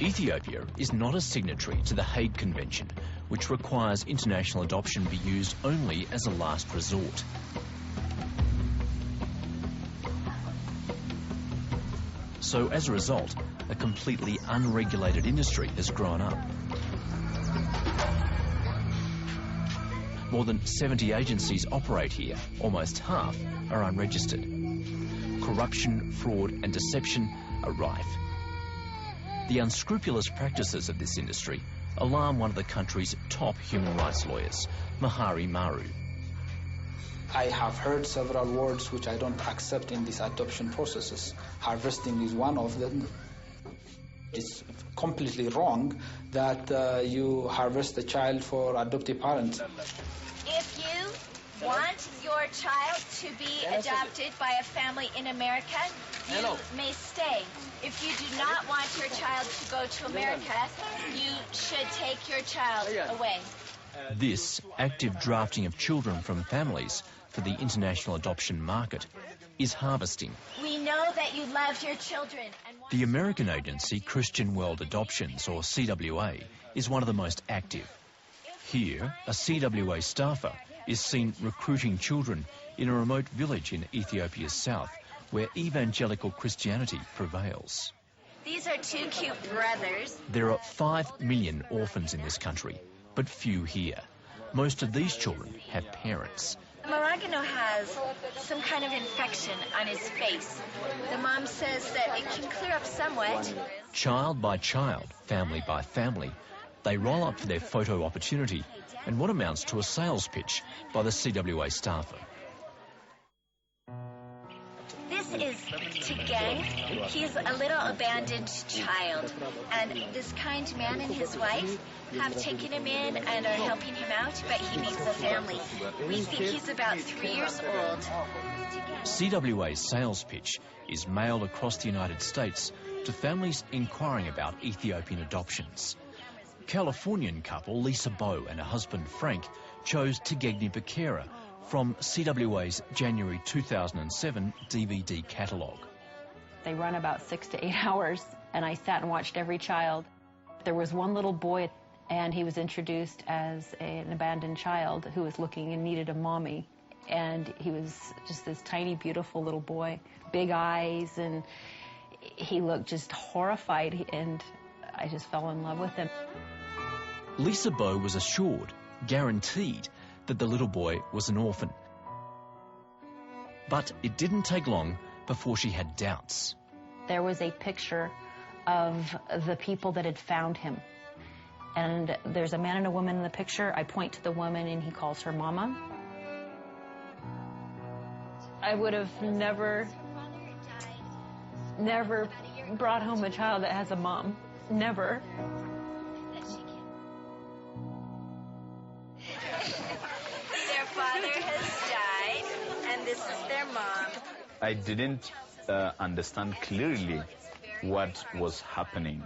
Ethiopia is not a signatory to the Hague Convention, which requires international adoption be used only as a last resort. So as a result, a completely unregulated industry has grown up. More than 70 agencies operate here, almost half are unregistered. Corruption, fraud and deception are rife. The unscrupulous practices of this industry alarm one of the country's top human rights lawyers, Mahari Maru. I have heard several words which I don't accept in these adoption processes. Harvesting is one of them. It's completely wrong that you harvest a child for adoptive parents. If you want your child to be adopted by a family in America, you may stay. If you do not want your child to go to America, you should take your child away. This active drafting of children from families for the international adoption market is harvesting. We know that you love your children. The American agency Christian World Adoptions, or CWA, is one of the most active. Here, a CWA staffer is seen recruiting children in a remote village in Ethiopia's south, where evangelical Christianity prevails. These are two cute brothers. There are 5 million orphans in this country, but few here. Most of these children have parents. Maragano has some kind of infection on his face. The mom says that it can clear up somewhat. Child by child, family by family, they roll up for their photo opportunity and what amounts to a sales pitch by the CWA staffer. This is Tegen. He's a little abandoned child, and this kind man and his wife have taken him in and are helping him out, but he needs a family. We think he's about 3 years old. CWA's sales pitch is mailed across the United States to families inquiring about Ethiopian adoptions. Californian couple Lisa Bow and her husband Frank chose Tegegni Bakera from CWA's January 2007 DVD catalogue. They run about 6 to 8 hours, and I sat and watched every child. There was one little boy, and he was introduced as an abandoned child who was looking and needed a mommy. And he was just this tiny, beautiful little boy, big eyes, and he looked just horrified, and I just fell in love with him. Lisa Bow was assured, guaranteed, that the little boy was an orphan. But it didn't take long before she had doubts. There was a picture of the people that had found him. And there's a man and a woman in the picture. I point to the woman and he calls her Mama. I would have never brought home a child that has a mom. Never. Their father has died, and this is their mom. I didn't understand clearly what was happening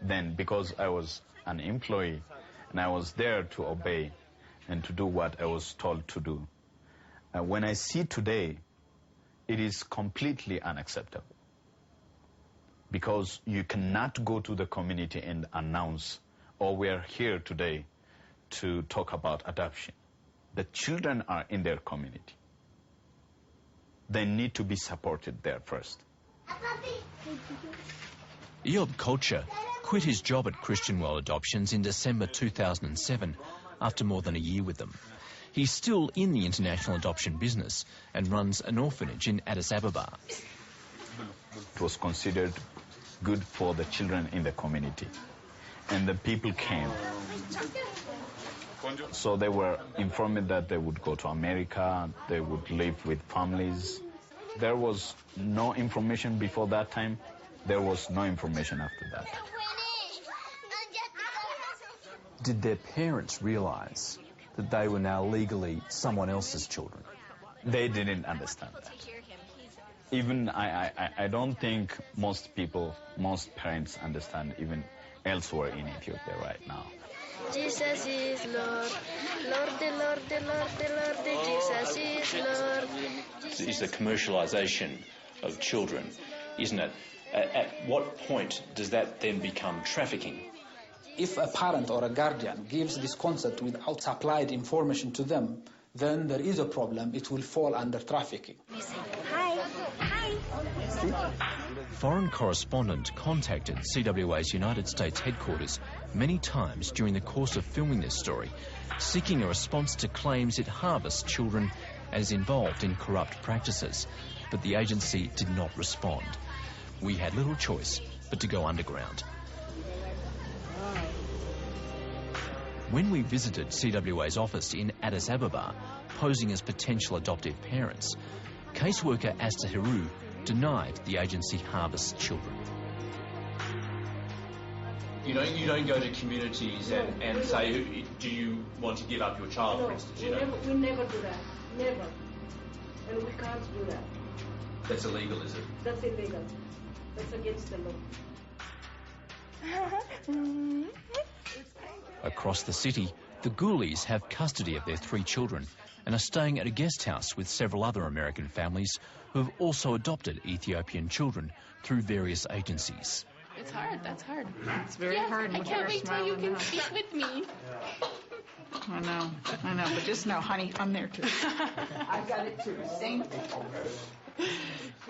then, because I was an employee and I was there to obey and to do what I was told to do. When I see today, it is completely unacceptable, because you cannot go to the community and announce, oh, we are here today to talk about adoption. The children are in their community. They need to be supported there first. Eob Culture quit his job at Christian World Adoptions in December 2007 after more than a year with them. He's still in the international adoption business and runs an orphanage in Addis Ababa. It was considered good for the children in the community, and the people came. So they were informed that they would go to America, they would live with families. There was no information before that time. There was no information after that. Did their parents realise that they were now legally someone else's children? They didn't understand that. Even I don't think most parents understand, even elsewhere in Ethiopia right now. Jesus is Lord, Lord, Lord, Lord, Lord, Jesus is Lord. It's the commercialisation of children, isn't it? At what point does that then become trafficking? If a parent or a guardian gives this consent without supplied information to them, then there is a problem. It will fall under trafficking. Hi. Hi. Foreign correspondent contacted CWA's United States headquarters many times during the course of filming this story, seeking a response to claims it harvests children as involved in corrupt practices. But the agency did not respond. We had little choice but to go underground. When we visited CWA's office in Addis Ababa, posing as potential adoptive parents, caseworker Asta Hiru denied the agency harvests children. You don't go to communities and say, do you want to give up your child, for instance? We never do that. Never. And we can't do that. That's illegal, is it? That's illegal. That's against the law. Across the city, the Ghoulies have custody of their 3 children and are staying at a guest house with several other American families who have also adopted Ethiopian children through various agencies. It's hard, that's hard. It's very hard. I can't wait till you can speak with me. I know, but just know, honey, I'm there too. I got it too, same thing.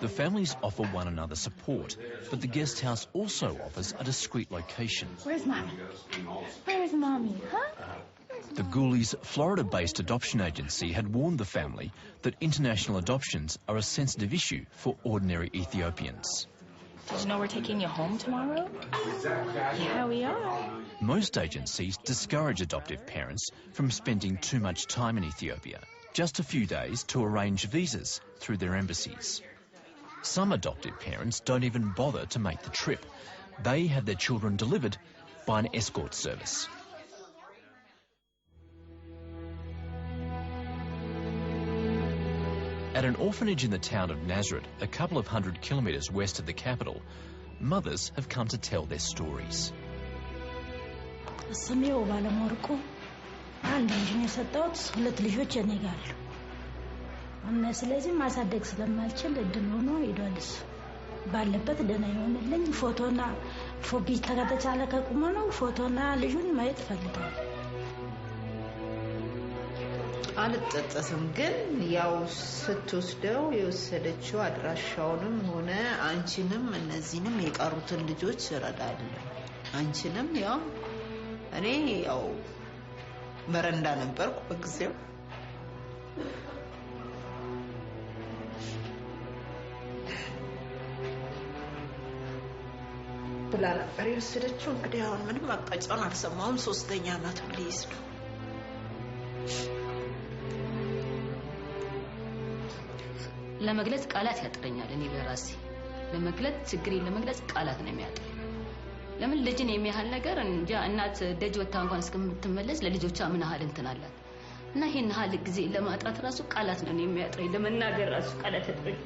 The families offer one another support, but the guest house also offers a discreet location. Where's Mommy? Where's Mommy, huh? The Ghoulies' Florida-based adoption agency had warned the family that international adoptions are a sensitive issue for ordinary Ethiopians. Did you know we're taking you home tomorrow? Yeah, we are. Most agencies discourage adoptive parents from spending too much time in Ethiopia, just a few days to arrange visas through their embassies. Some adoptive parents don't even bother to make the trip. They have their children delivered by an escort service. At an orphanage in the town of Nazareth, a couple of 100 kilometres west of the capital, mothers have come to tell their stories. አልጠጠስም ግን ያው ስትወስደው የወሰደችው አድራሻውንም ሆነ አንቺንም እነዚህንም የቀሩትን ልጆች ይረዳል አንቺንም ያው እኔ ያው መረንዳ ነበርኩ በጊዜው ብላ ነበር የወሰደችው እንግዲህ አሁን ምንም አቅጣጫውን አልሰማሁም 3ኛ ዓመቱን ሊይዝ ነው ለመግለጽ ቃላት ያጥረኛል እኔ ለራሴ ለመግለጽ ችግሬን ለመግለጽ ቃላት ነው የሚያጥረኝ ለምን ልጅን የሚያህል ነገር እንጃ እናት ደጅ ወጣ እንኳን እስከምትመለስ ለልጆቿ ምን ያህል እንትናላት እና ይሄን ያህል ጊዜ ለማጥራት ራሱ ቃላት ነው የሚያጥረኝ ለመናገር ራሱ ቃላት ያጥረኝ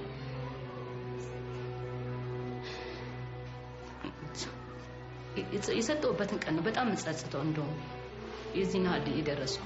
የሰጠውበትን ቀን ነው በጣም መጸጸተው እንደው የዚህን ያህል እየደረስኩ